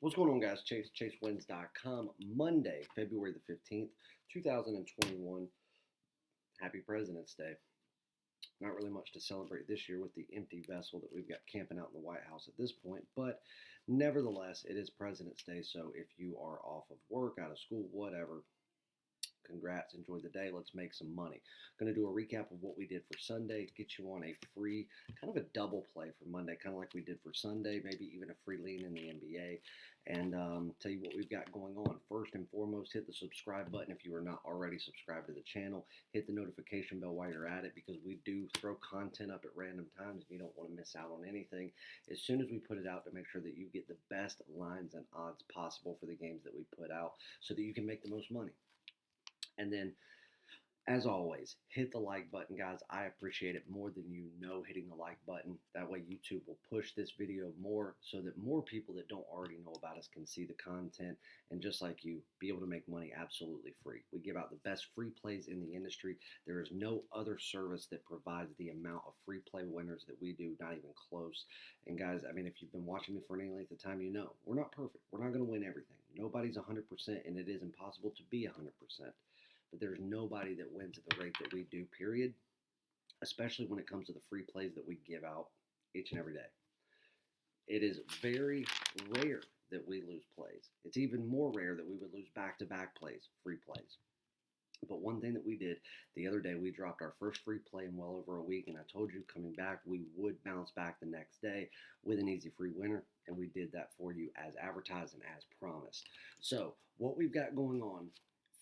What's going on, guys? ChaseWins.com. Monday, February the 15th, 2021. Happy President's Day. Not really much to celebrate this year with the empty vessel that we've got camping out in the White House at this point, but nevertheless, it is President's Day, so if you are off of work, out of school, whatever, congrats, enjoy the day, let's make some money. Going to do a recap of what we did for Sunday to get you on a free, kind of a double play for Monday, kind of like we did for Sunday, maybe even a free lean in the NBA, and tell you what we've got going on. First and foremost, hit the subscribe button if you are not already subscribed to the channel. Hit the notification bell while you're at it, because we do throw content up at random times and you don't want to miss out on anything as soon as we put it out, to make sure that you get the best lines and odds possible for the games that we put out so that you can make the most money. And then, as always, hit the like button, guys. I appreciate it more than you know, hitting the like button. That way YouTube will push this video more so that more people that don't already know about us can see the content and, just like you, be able to make money absolutely free. We give out the best free plays in the industry. There is no other service that provides the amount of free play winners that we do, not even close. And guys, I mean, if you've been watching me for any length of time, you know we're not perfect. We're not going to win everything. Nobody's 100%, and it is impossible to be 100%. But there's nobody that wins at the rate that we do, period, especially when it comes to the free plays that we give out each and every day. It is very rare that we lose plays. It's even more rare that we would lose back-to-back plays, free plays. But one thing that we did the other day, we dropped our first free play in well over a week, and I told you coming back we would bounce back the next day with an easy free winner, and we did that for you as advertised and as promised. So what we've got going on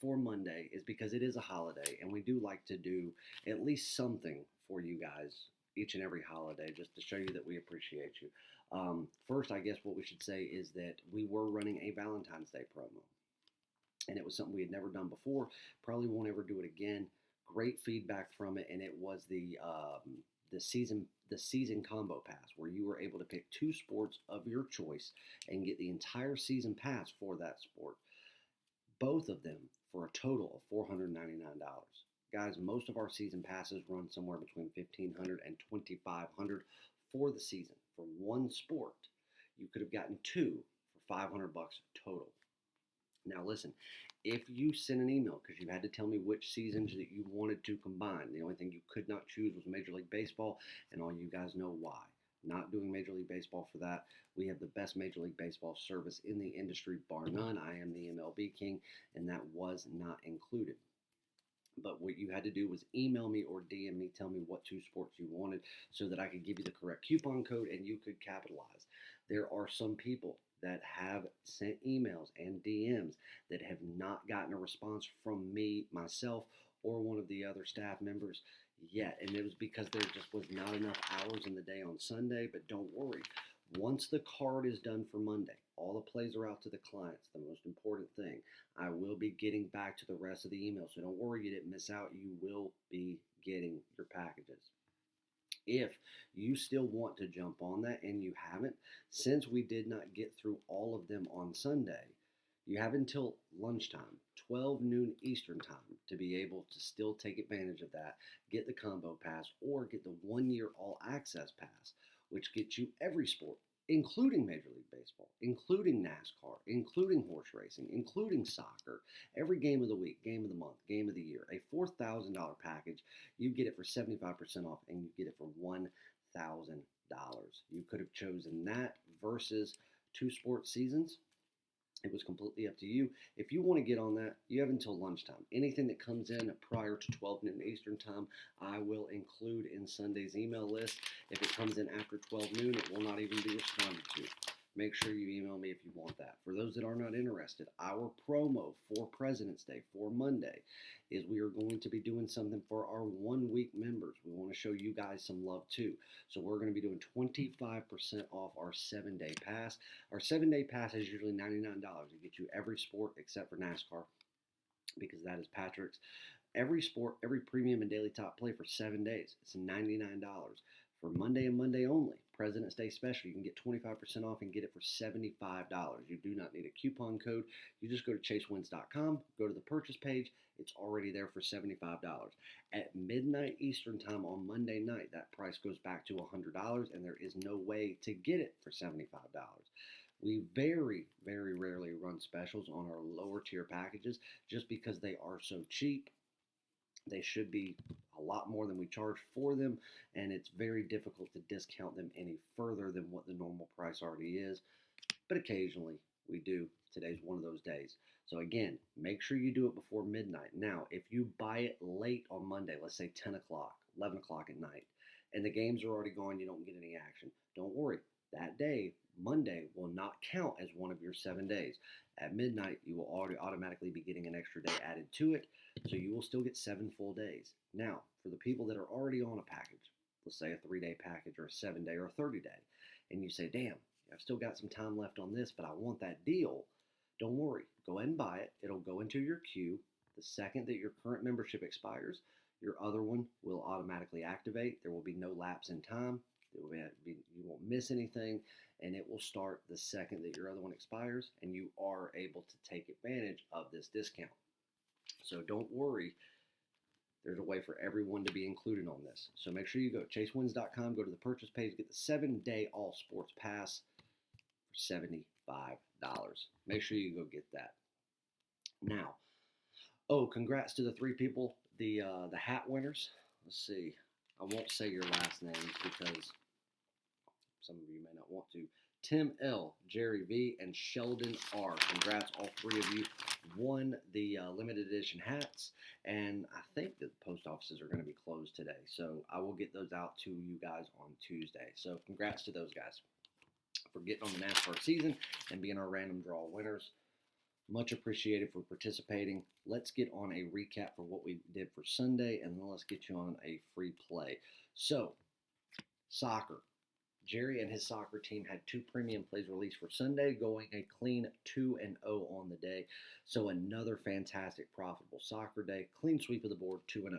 for Monday is, because it is a holiday and we do like to do at least something for you guys each and every holiday, just to show you that we appreciate you. First, I guess what we should say is that we were running a Valentine's Day promo, and it was something we had never done before. Probably won't ever do it again. Great feedback from it, and it was the season combo pass, where you were able to pick two sports of your choice and get the entire season pass for that sport. Both of them for a total of $499. Guys, most of our season passes run somewhere between $1,500 and $2,500 for the season. For one sport, you could have gotten two for $500 total. Now listen, if you sent an email because you had to tell me which seasons that you wanted to combine, the only thing you could not choose was Major League Baseball, and all you guys know why. Not doing Major League Baseball for that. We have the best Major League Baseball service in the industry, bar none. I am the MLB king, and that was not included. But what you had to do was email me or DM me, tell me what two sports you wanted so that I could give you the correct coupon code and you could capitalize. There are some people that have sent emails and DMs that have not gotten a response from me, myself, or one of the other staff members yet, and it was because there just was not enough hours in the day on Sunday. But don't worry, once the card is done for Monday, all the plays are out to the clients, the most important thing. I will be getting back to the rest of the emails, so don't worry, you didn't miss out. You will be getting your packages. If you still want to jump on that and you haven't, since we did not get through all of them on Sunday, you have until lunchtime, 12 noon Eastern time, to be able to still take advantage of that, get the combo pass, or get the 1-year all-access pass, which gets you every sport, including Major League Baseball, including NASCAR, including horse racing, including soccer, every game of the week, game of the month, game of the year, a $4,000 package. You get it for 75% off, and you get it for $1,000. You could have chosen that versus two sports seasons. It was completely up to you. If you want to get on that, you have until lunchtime. Anything that comes in prior to 12 noon Eastern time, I will include in Sunday's email list. If it comes in after 12 noon, it will not even be responded to. Make sure you email me if you want that. For those that are not interested, our promo for President's Day, for Monday, is we are going to be doing something for our 1-week members. We want to show you guys some love too. So we're going to be doing 25% off our 7-day pass. Our 7-day pass is usually $99. It gets you every sport except for NASCAR, because that is Patrick's. Every sport, every premium and daily top play for 7 days. It's $99. For Monday and Monday only, President's Day special, you can get 25% off and get it for $75. You do not need a coupon code. You just go to ChaseWins.com, go to the purchase page. It's already there for $75. At midnight Eastern time on Monday night, that price goes back to $100, and there is no way to get it for $75. We very, very rarely run specials on our lower tier packages just because they are so cheap. They should be a lot more than we charge for them, and it's very difficult to discount them any further than what the normal price already is. But occasionally we do. Today's one of those days. So again, make sure you do it before midnight. Now, if you buy it late on Monday, let's say 10 o'clock, 11 o'clock at night, and the games are already gone, you don't get any action, don't worry. That day, Monday, will not count as one of your 7 days. At midnight, you will already automatically be getting an extra day added to it, so you will still get 7 full days. Now, for the people that are already on a package, let's say a 3-day package or a 7-day or a 30-day, and you say, damn, I've still got some time left on this, but I want that deal, don't worry. Go ahead and buy it. It'll go into your queue. The second that your current membership expires, your other one will automatically activate. There will be no lapse in time. You won't miss anything, and it will start the second that your other one expires, and you are able to take advantage of this discount. So don't worry. There's a way for everyone to be included on this. So make sure you go to chasewins.com, go to the purchase page, get the 7-day all sports pass for $75. Make sure you go get that. Now, congrats to the 3 people, the hat winners. Let's see. I won't say your last names because some of you may not want to. Tim L., Jerry V., and Sheldon R. Congrats, all 3 of you won the limited edition hats, and I think that the post offices are going to be closed today, so I will get those out to you guys on Tuesday. So congrats to those guys for getting on the NASCAR season and being our random draw winners. Much appreciated for participating. Let's get on a recap for what we did for Sunday, and then let's get you on a free play. So, soccer. Jerry and his soccer team had 2 premium plays released for Sunday, going a clean 2-0 on the day. So another fantastic, profitable soccer day. Clean sweep of the board, 2-0.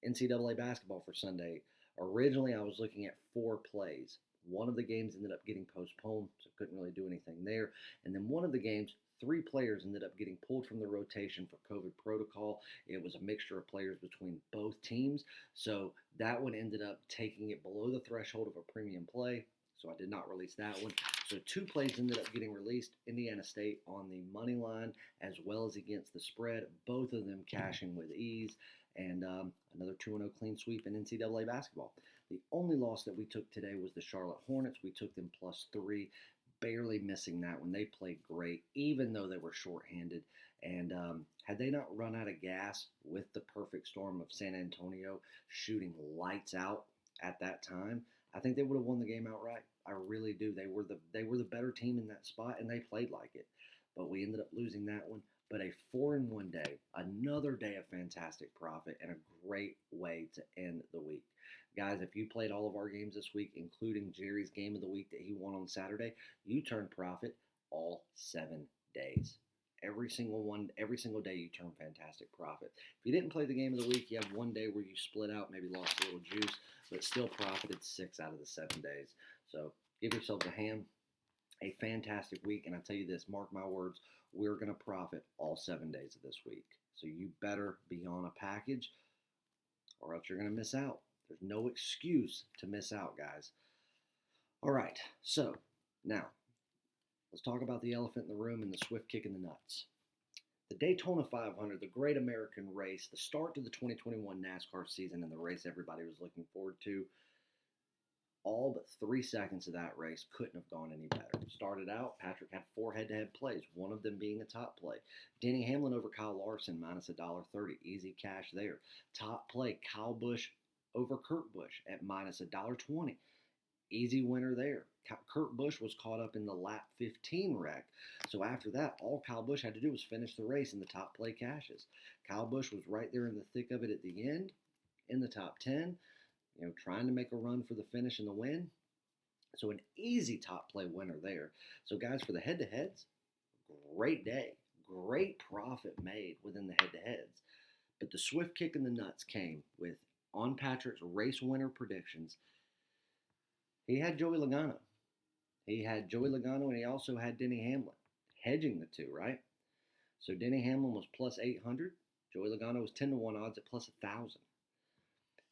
NCAA basketball for Sunday. Originally, I was looking at 4 plays. One of the games ended up getting postponed, so couldn't really do anything there. And then one of the games, 3 players ended up getting pulled from the rotation for COVID protocol. It was a mixture of players between both teams. So that one ended up taking it below the threshold of a premium play. So I did not release that one. So 2 plays ended up getting released. Indiana State on the money line as well as against the spread. Both of them cashing with ease. And another 2-0 clean sweep in NCAA basketball. The only loss that we took today was the Charlotte Hornets. We took them +3. Barely missing that one. They played great, even though they were shorthanded. And had they not run out of gas with the perfect storm of San Antonio shooting lights out at that time, I think they would have won the game outright. I really do. They were the better team in that spot, and they played like it. But we ended up losing that one. But a 4-1 day, another day of fantastic profit, and a great way to end the week. Guys, if you played all of our games this week, including Jerry's game of the week that he won on Saturday, you turned profit all 7 days. Every single day you turn fantastic profit. If you didn't play the game of the week, you have 1 day where you split out, maybe lost a little juice, but still profited 6 out of the 7 days. So give yourself a hand. A fantastic week, and I tell you this, mark my words, we're going to profit all 7 days of this week. So you better be on a package or else you're going to miss out. There's no excuse to miss out, guys. All right, so now let's talk about the elephant in the room and the swift kick in the nuts. The Daytona 500, the great American race, the start to the 2021 NASCAR season, and the race everybody was looking forward to. All but 3 seconds of that race couldn't have gone any better. Started out, Patrick had 4 head-to-head plays, one of them being a top play. Denny Hamlin over Kyle Larson, minus $1.30. Easy cash there. Top play, Kyle Busch over Kurt Busch at minus $1.20. Easy winner there. Kurt Busch was caught up in the lap 15 wreck. So after that, all Kyle Busch had to do was finish the race in the top play cashes. Kyle Busch was right there in the thick of it at the end, in the top 10. Trying to make a run for the finish and the win. So an easy top play winner there. So guys, for the head-to-heads, great day. Great profit made within the head-to-heads. But the swift kick in the nuts came with, on Patrick's race winner predictions, he had Joey Logano. And he also had Denny Hamlin. Hedging the two, right? So Denny Hamlin was plus 800. Joey Logano was 10-1 odds at plus 1,000.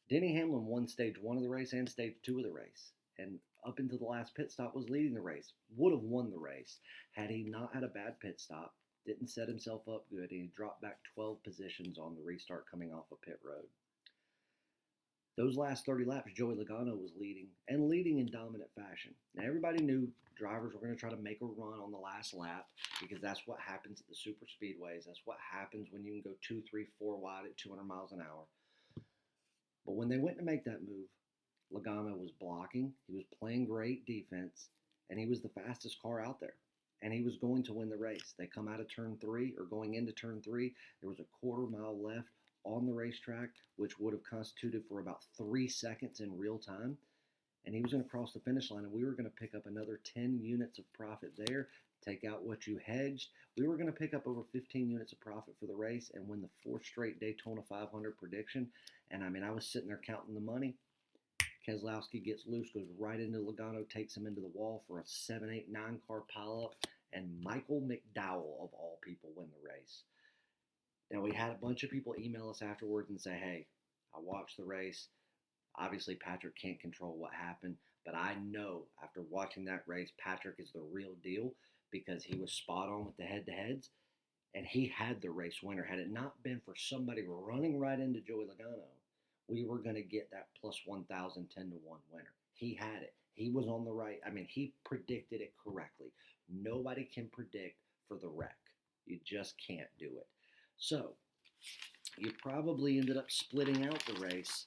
Denny Hamlin won stage 1 of the race and stage 2 of the race. And up until the last pit stop was leading the race. Would have won the race had he not had a bad pit stop, didn't set himself up good, and he dropped back 12 positions on the restart coming off of pit road. Those last 30 laps, Joey Logano was leading, and leading in dominant fashion. Now, everybody knew drivers were going to try to make a run on the last lap because that's what happens at the super speedways. That's what happens when you can go 2, 3, 4 wide at 200 miles an hour. But when they went to make that move, Logano was blocking, he was playing great defense, and he was the fastest car out there. And he was going to win the race. They come out of turn 3, or going into turn 3, there was a quarter mile left on the racetrack, which would have constituted for about 3 seconds in real time. And he was going to cross the finish line, and we were going to pick up another 10 units of profit there, take out what you hedged. We were going to pick up over 15 units of profit for the race and win the 4th straight Daytona 500 prediction. And I was sitting there counting the money. Keselowski gets loose, goes right into Logano, takes him into the wall for a 7, 8, 9 car pileup, and Michael McDowell, of all people, win the race. Now, we had a bunch of people email us afterwards and say, hey, I watched the race. Obviously, Patrick can't control what happened, but I know after watching that race, Patrick is the real deal because he was spot on with the head-to-heads, and he had the race winner. Had it not been for somebody running right into Joey Logano, we were going to get that plus 1,000 10-1 winner. He had it. He was on the right. He predicted it correctly. Nobody can predict for the wreck. You just can't do it. So, you probably ended up splitting out the race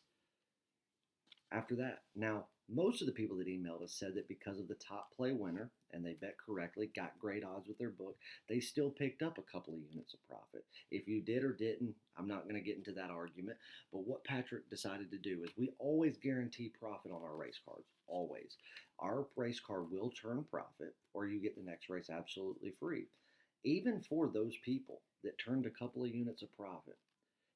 after that. Now, most of the people that emailed us said that because of the top play winner, and they bet correctly, got great odds with their book, they still picked up a couple of units of profit. If you did or didn't, I'm not going to get into that argument. But what Patrick decided to do is we always guarantee profit on our race cards. Always. Our race card will turn profit, or you get the next race absolutely free. Even for those people that turned a couple of units of profit,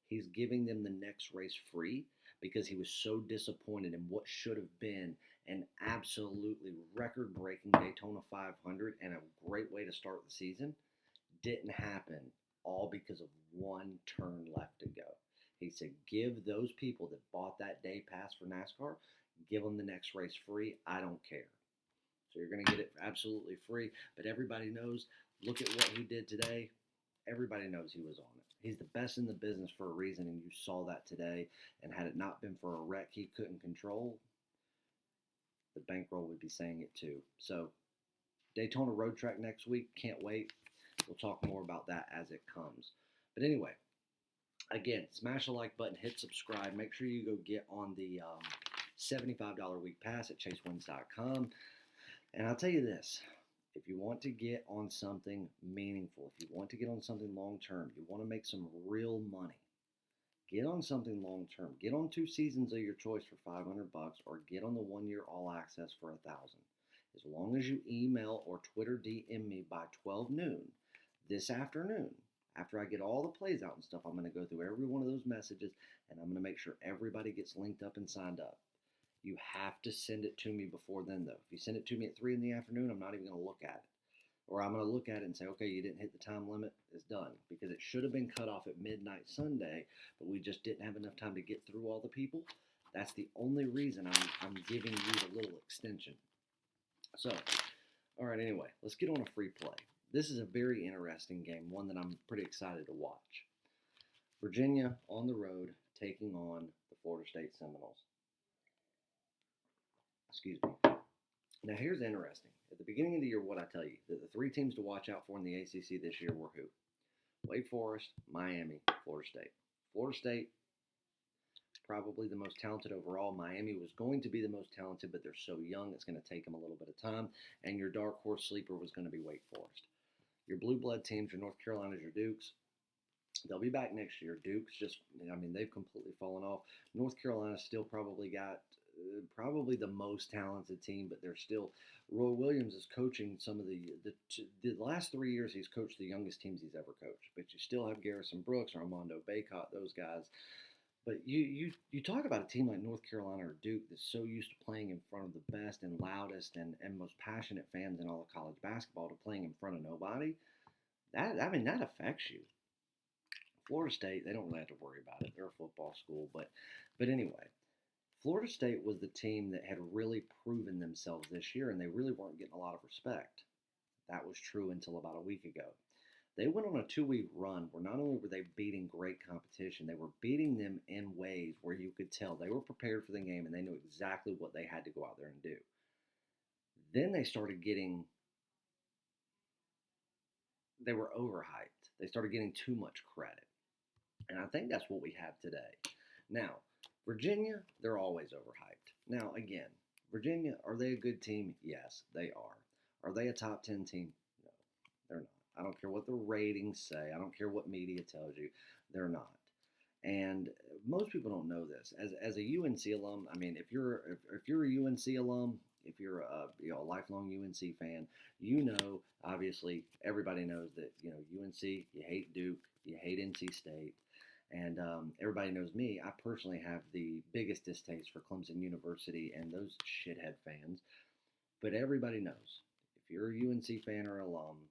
he's giving them the next race free because he was so disappointed in what should have been an absolutely record-breaking Daytona 500 and a great way to start the season. Didn't happen, all because of one turn left to go. He said, give those people that bought that day pass for NASCAR, give them the next race free. I don't care. So you're going to get it absolutely free. But everybody knows, look at what he did today. Everybody knows he was on it. He's the best in the business for a reason, and you saw that today. And had it not been for a wreck he couldn't control, the bankroll would be saying it too. So Daytona Road Track next week. Can't wait. We'll talk more about that as it comes. But anyway, again, smash the like button, hit subscribe. Make sure you go get on the $75 week pass at chasewins.com. And I'll tell you this. If you want to get on something meaningful, if you want to get on something long-term, you want to make some real money, get on something long-term. Get on 2 seasons of your choice for $500 or get on the 1-year all access for $1,000. As long as you email or Twitter DM me by 12 noon this afternoon, after I get all the plays out and stuff, I'm going to go through every one of those messages and I'm going to make sure everybody gets linked up and signed up. You have to send it to me before then, though. If you send it to me at 3 in the afternoon, I'm not even going to look at it. Or I'm going to look at it and say, okay, you didn't hit the time limit. It's done. Because it should have been cut off at midnight Sunday, but we just didn't have enough time to get through all the people. That's the only reason I'm giving you the little extension. So, all right, anyway, let's get on a free play. This is a very interesting game, one that I'm pretty excited to watch. Virginia on the road taking on the Florida State Seminoles. Excuse me. Now, here's interesting. At the beginning of the year, what I tell you, that the 3 teams to watch out for in the ACC this year were who? Wake Forest, Miami, Florida State. Florida State, probably the most talented overall. Miami was going to be the most talented, but they're so young, it's going to take them a little bit of time. And your dark horse sleeper was going to be Wake Forest. Your blue blood teams, your North Carolinas, your Dukes, they'll be back next year. Dukes they've completely fallen off. North Carolina still probably got probably the most talented team, but they're still. Roy Williams is coaching some of the last 3 years. He's coached the youngest teams he's ever coached. But you still have Garrison Brooks, Armando Bacot, those guys. But you talk about a team like North Carolina or Duke that's so used to playing in front of the best and loudest and most passionate fans in all of college basketball to playing in front of nobody. That affects you. Florida State, they don't really have to worry about it. They're a football school, but anyway. Florida State was the team that had really proven themselves this year, and they really weren't getting a lot of respect. That was true until about a week ago. They went on a 2-week run where not only were they beating great competition, they were beating them in ways where you could tell they were prepared for the game and they knew exactly what they had to go out there and do. Then they were overhyped. They started getting too much credit. And I think that's what we have today. Now, Virginia, they're always overhyped. Now, again, Virginia, are they a good team? Yes, they are. Are they a top 10 team? No, they're not. I don't care what the ratings say. I don't care what media tells you. They're not. And most people don't know this. As a UNC alum, I mean, if you're a UNC alum, if you're a lifelong UNC fan, obviously everybody knows that UNC, you hate Duke, you hate NC State, and everybody knows me. I personally have the biggest distaste for Clemson University and those shithead fans. But everybody knows if you're a UNC fan or alum,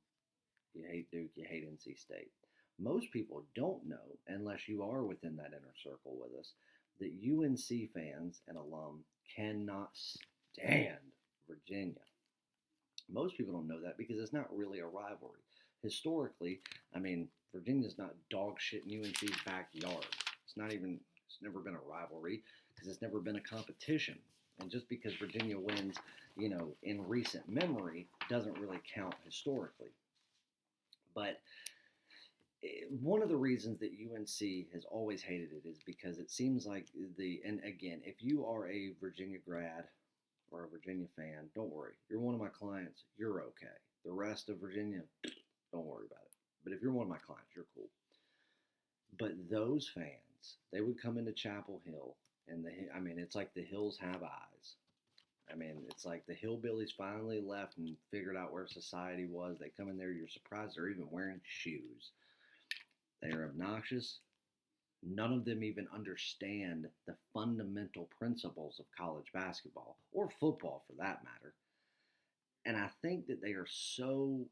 you hate Duke, you hate NC State. Most people don't know, unless you are within that inner circle with us, that UNC fans and alum cannot stand Virginia. Most people don't know that because it's not really a rivalry. Historically, I mean, Virginia's not dog shit in UNC's backyard. It's never been a rivalry because it's never been a competition. And just because Virginia wins, in recent memory doesn't really count historically. But one of the reasons that UNC has always hated it is because it seems like and again, if you are a Virginia grad or a Virginia fan, don't worry. You're one of my clients, you're okay. The rest of Virginia, don't worry about it. But if you're one of my clients, you're cool. But those fans, they would come into Chapel Hill, and it's like the hills have eyes. I mean, it's like the hillbillies finally left and figured out where society was. They come in there, you're surprised they're even wearing shoes. They are obnoxious. None of them even understand the fundamental principles of college basketball, or football for that matter. And I think that they're so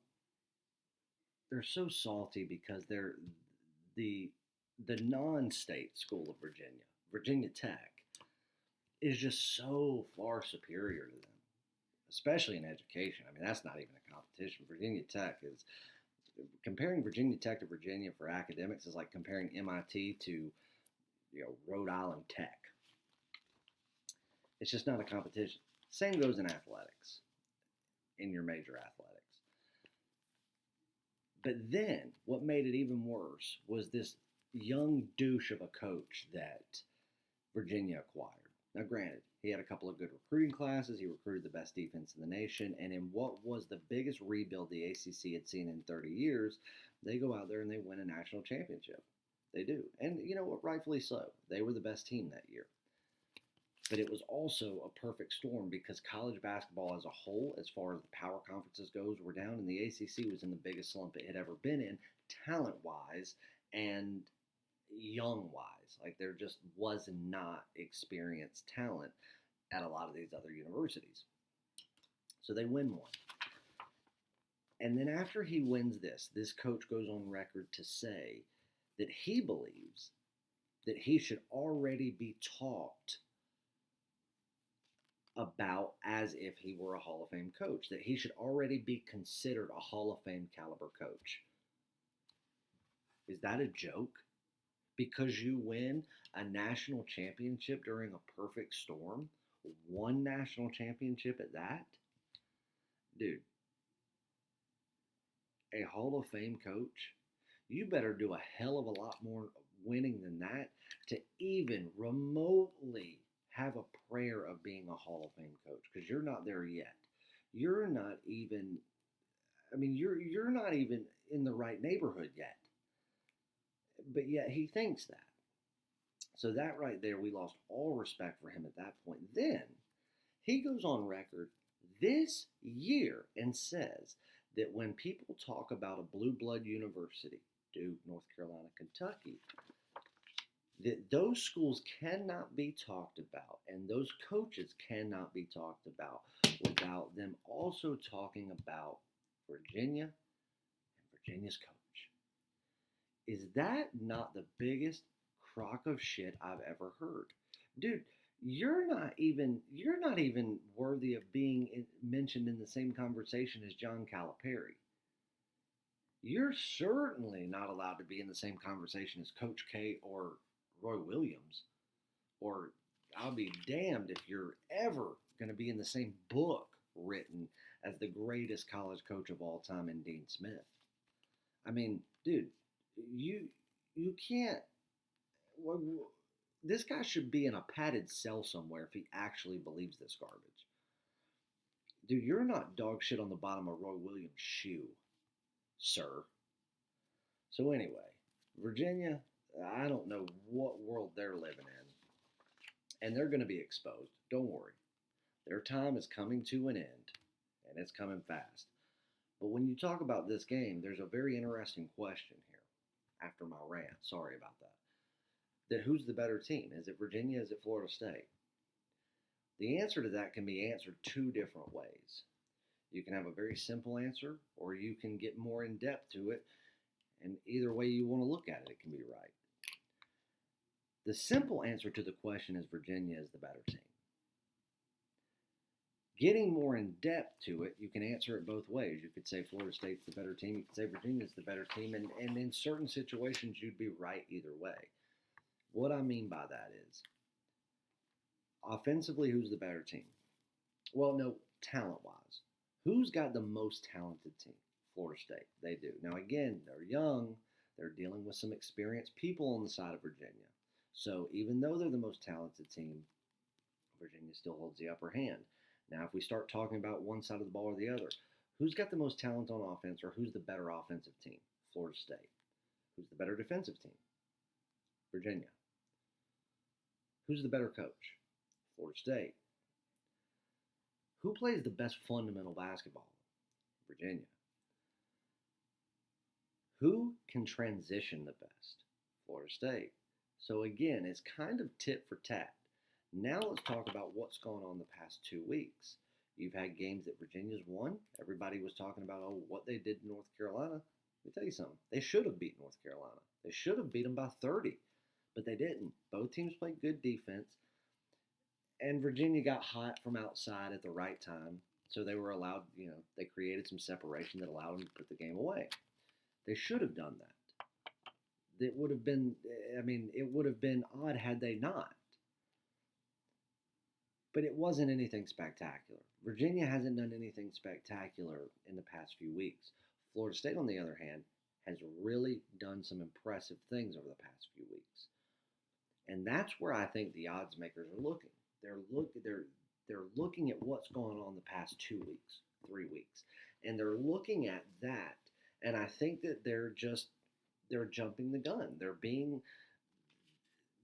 salty because they're the non-state school of Virginia, Virginia Tech, is just so far superior to them, especially in education. I mean, that's not even a competition. Virginia Tech is, comparing Virginia Tech to Virginia for academics is like comparing MIT to, Rhode Island Tech. It's just not a competition. Same goes in athletics, in your major athletics. But then, what made it even worse was this young douche of a coach that Virginia acquired. Now, granted, he had a couple of good recruiting classes. He recruited the best defense in the nation. And in what was the biggest rebuild the ACC had seen in 30 years, they go out there and they win a national championship. They do. And you know what? Rightfully so. They were the best team that year. But it was also a perfect storm because college basketball as a whole, as far as the power conferences goes, were down. And the ACC was in the biggest slump it had ever been in, talent-wise and young-wise. Like, there just was not experienced talent at a lot of these other universities. So they win one. And then after he wins this coach goes on record to say that he believes that he should already be talked about as if he were a Hall of Fame coach, that he should already be considered a Hall of Fame caliber coach. Is that a joke? Because you win a national championship during a perfect storm, one national championship at that? Dude, a Hall of Fame coach, you better do a hell of a lot more winning than that to even remotely have a prayer of being a Hall of Fame coach, because you're not there yet. You're not even in the right neighborhood yet. But yet he thinks that. So that right there, we lost all respect for him at that point. Then he goes on record this year and says that when people talk about a blue blood university, Duke, North Carolina, Kentucky, that those schools cannot be talked about and those coaches cannot be talked about without them also talking about Virginia and Virginia's coach. Is that not the biggest crock of shit I've ever heard? Dude, you're not even worthy of being mentioned in the same conversation as John Calipari. You're certainly not allowed to be in the same conversation as Coach K or Roy Williams, or I'll be damned if you're ever going to be in the same book written as the greatest college coach of all time in Dean Smith. I mean, dude, you you can't. Well, this guy should be in a padded cell somewhere if he actually believes this garbage. Dude, you're not dog shit on the bottom of Roy Williams' shoe, sir. So anyway, Virginia, I don't know what world they're living in, and they're going to be exposed. Don't worry. Their time is coming to an end, and it's coming fast. But when you talk about this game, there's a very interesting question here after my rant. Sorry about that. That who's the better team? Is it Virginia? Is it Florida State? The answer to that can be answered two different ways. You can have a very simple answer, or you can get more in depth to it, and either way you want to look at it, it can be right. The simple answer to the question is Virginia is the better team. Getting more in depth to it, you can answer it both ways. You could say Florida State's the better team. You could say Virginia's the better team. And in certain situations, you'd be right either way. What I mean by that is, offensively, who's the better team? Well, no, talent-wise. Who's got the most talented team? Florida State. They do. Now, again, they're young. They're dealing with some experienced people on the side of Virginia. So even though they're the most talented team, Virginia still holds the upper hand. Now, if we start talking about one side of the ball or the other, who's got the most talent on offense, or who's the better offensive team? Florida State. Who's the better defensive team? Virginia. Who's the better coach? Florida State. Who plays the best fundamental basketball? Virginia. Who can transition the best? Florida State. So again, it's kind of tit for tat. Now let's talk about what's gone on the past 2 weeks. You've had games that Virginia's won. Everybody was talking about, what they did in North Carolina. Let me tell you something. They should have beat North Carolina. They should have beat them by 30, but they didn't. Both teams played good defense, and Virginia got hot from outside at the right time, so they were allowed, they created some separation that allowed them to put the game away. They should have done that. It would have been odd had they not. But it wasn't anything spectacular. Virginia hasn't done anything spectacular in the past few weeks. Florida State, on the other hand, has really done some impressive things over the past few weeks. And that's where I think the odds makers are looking. They're looking at what's going on the past 2 weeks, 3 weeks. And they're looking at that. And I think that they're jumping the gun.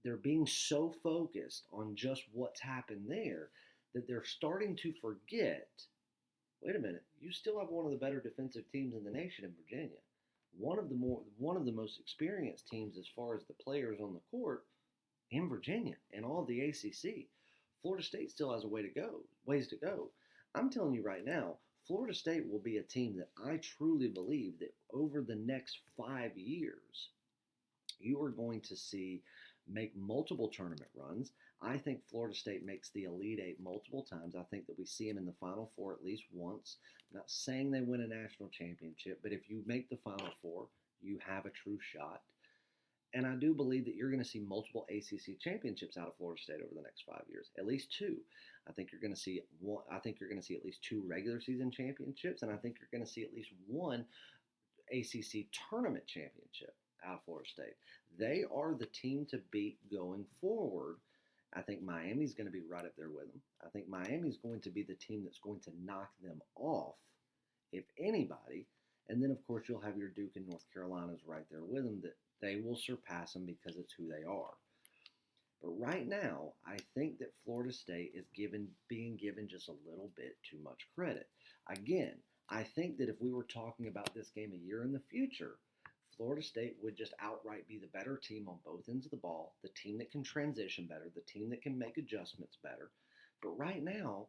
They're being so focused on just what's happened there that they're starting to forget, wait a minute, you still have one of the better defensive teams in the nation in Virginia. One of the most experienced teams as far as the players on the court in Virginia and all of the ACC. Florida State still has ways to go. I'm telling you right now, Florida State will be a team that I truly believe that over the next 5 years, you are going to see make multiple tournament runs. I think Florida State makes the Elite Eight multiple times. I think that we see them in the Final Four at least once. I'm not saying they win a national championship, but if you make the Final Four, you have a true shot. And I do believe that you're going to see multiple ACC championships out of Florida State over the next 5 years, at least two. I think you're going to see one. I think you're going to see at least two regular season championships, and I think you're going to see at least one ACC tournament championship out of Florida State. They are the team to beat going forward. I think Miami's going to be right up there with them. I think Miami's going to be the team that's going to knock them off, if anybody. And then, of course, you'll have your Duke and North Carolinas right there with them that they will surpass them because it's who they are. But right now, I think that Florida State is being given just a little bit too much credit. Again, I think that if we were talking about this game a year in the future, Florida State would just outright be the better team on both ends of the ball, the team that can transition better, the team that can make adjustments better. But right now,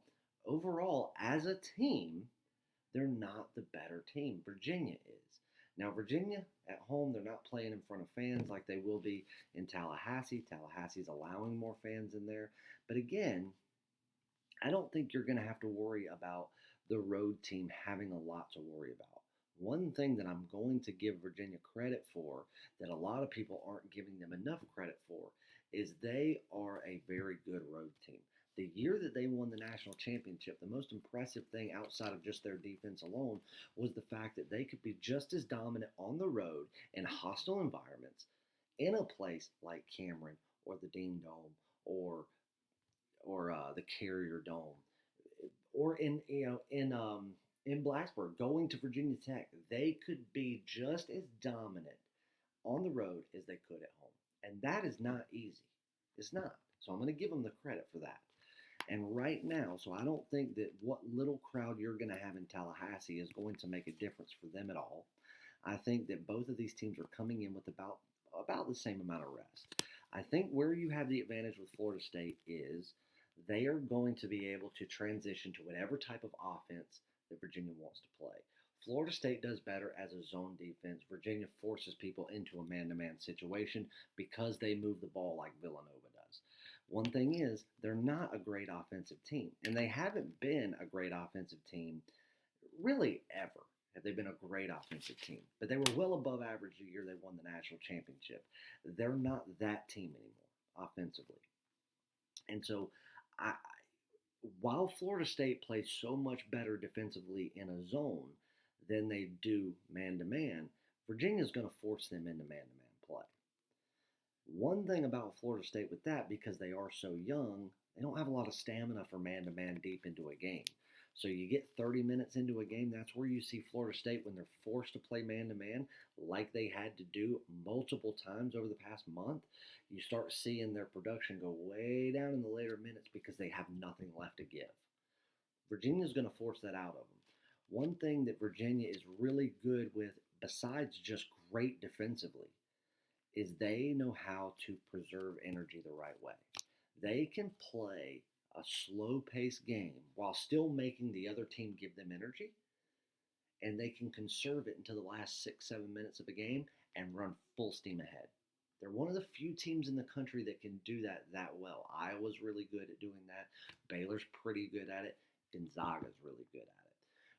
overall, as a team, they're not the better team. Virginia is. Now, Virginia at home, they're not playing in front of fans like they will be in Tallahassee. Tallahassee's allowing more fans in there. But again, I don't think you're going to have to worry about the road team having a lot to worry about. One thing that I'm going to give Virginia credit for that a lot of people aren't giving them enough credit for is they are a very good road team. The year that they won the national championship, the most impressive thing outside of just their defense alone was the fact that they could be just as dominant on the road in hostile environments in a place like Cameron or the Dean Dome or the Carrier Dome or in Blacksburg going to Virginia Tech. They could be just as dominant on the road as they could at home, and that is not easy. It's not. So I'm going to give them the credit for that. And right now, so I don't think that what little crowd you're going to have in Tallahassee is going to make a difference for them at all. I think that both of these teams are coming in with about the same amount of rest. I think where you have the advantage with Florida State is they are going to be able to transition to whatever type of offense that Virginia wants to play. Florida State does better as a zone defense. Virginia forces people into a man-to-man situation because they move the ball like Villanova does. One thing is, they're not a great offensive team, and they haven't been a great offensive team really ever. Have they been a great offensive team? But they were well above average the year they won the national championship. They're not that team anymore offensively. And so while Florida State plays so much better defensively in a zone than they do man-to-man, Virginia's going to force them into man-to-man play. One thing about Florida State with that, because they are so young, they don't have a lot of stamina for man-to-man deep into a game. So you get 30 minutes into a game, that's where you see Florida State when they're forced to play man-to-man like they had to do multiple times over the past month. You start seeing their production go way down in the later minutes because they have nothing left to give. Virginia's going to force that out of them. One thing that Virginia is really good with, besides just great defensively, is they know how to preserve energy the right way. They can play a slow-paced game while still making the other team give them energy, and they can conserve it until the last 6-7 minutes of a game and run full steam ahead. They're one of the few teams in the country that can do that well. Iowa's really good at doing that. Baylor's pretty good at it. Gonzaga's really good at it.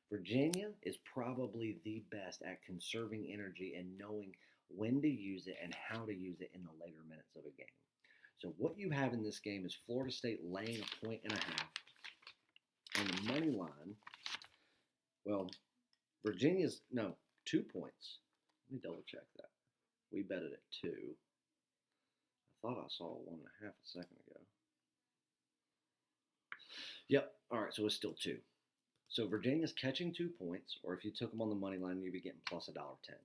Virginia is probably the best at conserving energy and knowing when to use it and how to use it in the later minutes of a game. So what you have in this game is Florida State laying 1.5 on the money line. Well, Virginia's, 2 points. Let me double check that. We bet it at 2. I thought I saw 1.5 a second ago. Yep. All right. So it's still 2. So Virginia's catching 2 points, or if you took them on the money line, you'd be getting plus $1.10.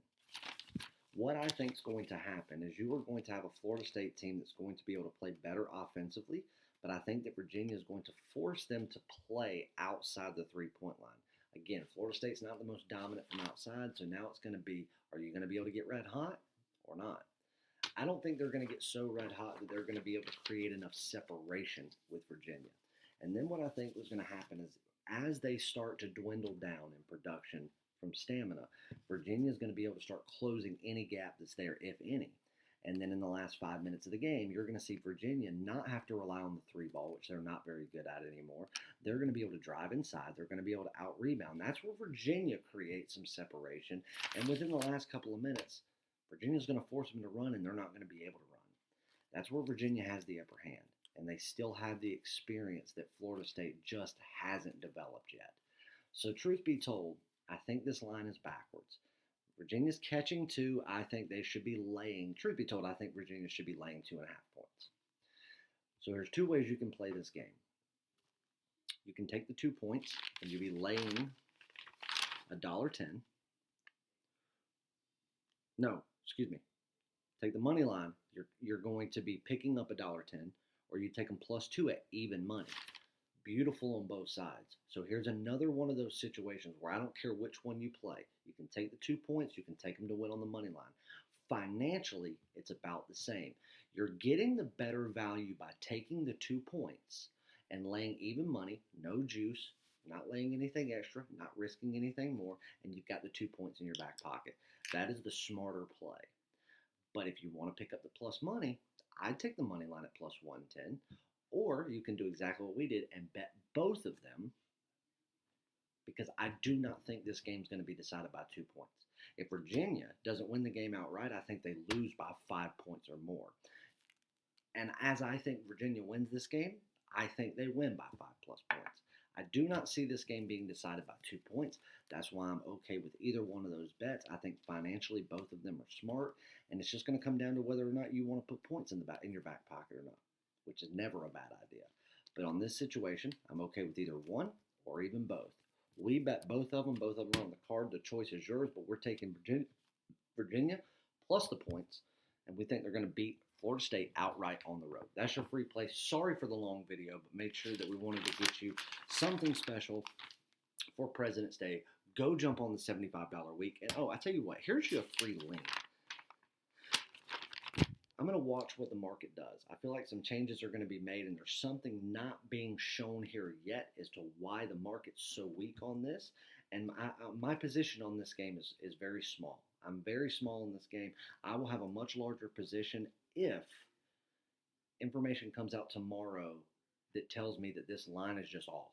What I think is going to happen is you are going to have a Florida State team that's going to be able to play better offensively, but I think that Virginia is going to force them to play outside the three-point line. Again, Florida State's not the most dominant from outside, so now it's going to be, are you going to be able to get red hot or not? I don't think they're going to get so red hot that they're going to be able to create enough separation with Virginia. And then what I think was going to happen is as they start to dwindle down in production from stamina, Virginia is going to be able to start closing any gap that's there, if any. And then in the last 5 minutes of the game, you're going to see Virginia not have to rely on the three ball, which they're not very good at anymore. They're going to be able to drive inside. They're going to be able to out-rebound. That's where Virginia creates some separation. And within the last couple of minutes, Virginia's going to force them to run, and they're not going to be able to run. That's where Virginia has the upper hand. And they still have the experience that Florida State just hasn't developed yet. So truth be told, I think this line is backwards. Virginia's catching 2. I think they should be laying. Truth be told, I think Virginia should be laying 2.5 points. So there's 2 ways you can play this game. You can take the 2 points and you'll be laying $1.10. No, excuse me. Take the money line. You're going to be picking up $1.10, or you take them +2 at even money. Beautiful on both sides. So here's another one of those situations where I don't care which one you play. You can take the 2 points. You can take them to win on the money line. Financially, it's about the same. You're getting the better value by taking the 2 points and laying even money, no juice, not laying anything extra, not risking anything more, and you've got the 2 points in your back pocket. That is the smarter play. But if you want to pick up the plus money, I'd take the money line at plus 110. Or you can do exactly what we did and bet both of them, because I do not think this game's going to be decided by 2 points. If Virginia doesn't win the game outright, I think they lose by 5 points or more. And as I think Virginia wins this game, I think they win by 5+ points. I do not see this game being decided by 2 points. That's why I'm okay with either one of those bets. I think financially both of them are smart, and it's just going to come down to whether or not you want to put points in your back pocket or not, which is never a bad idea. But on this situation, I'm okay with either one or even both. We bet both of them. Both of them are on the card. The choice is yours, but we're taking Virginia plus the points, and we think they're going to beat Florida State outright on the road. That's your free play. Sorry for the long video, but made sure that we wanted to get you something special for President's Day. Go jump on the $75 week. And I tell you what, here's your free link. I'm going to watch what the market does. I feel like some changes are going to be made, and there's something not being shown here yet as to why the market's so weak on this. And my position on this game is very small. I'm very small in this game. I will have a much larger position if information comes out tomorrow that tells me that this line is just off.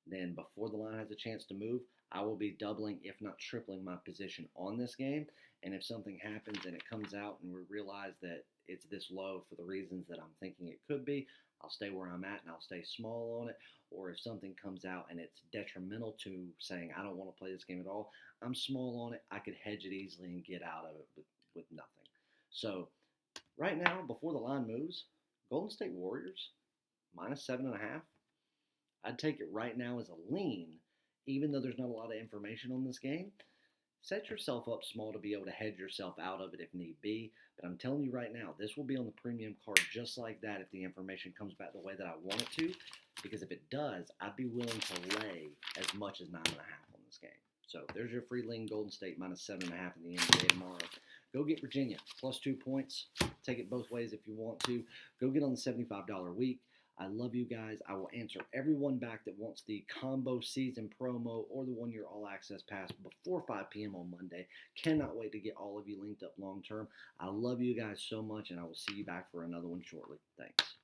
Then before the line has a chance to move, I will be doubling, if not tripling, my position on this game. And if something happens and it comes out and we realize that it's this low for the reasons that I'm thinking it could be, I'll stay where I'm at and I'll stay small on it. Or if something comes out and it's detrimental to saying I don't want to play this game at all, I'm small on it. I could hedge it easily and get out of it with nothing. So right now, before the line moves, Golden State Warriors -7.5. I'd take it right now as a lean, even though there's not a lot of information on this game. Set yourself up small to be able to hedge yourself out of it if need be. But I'm telling you right now, this will be on the premium card just like that if the information comes back the way that I want it to. Because if it does, I'd be willing to lay as much as 9.5 on this game. So there's your free lean Golden State -7.5 in the NBA tomorrow. Go get Virginia +2 points. Take it both ways if you want to. Go get on the $75 week. I love you guys. I will answer everyone back that wants the combo season promo or the 1-year all access pass before 5 p.m. on Monday. Cannot wait to get all of you linked up long term. I love you guys so much, and I will see you back for another one shortly. Thanks.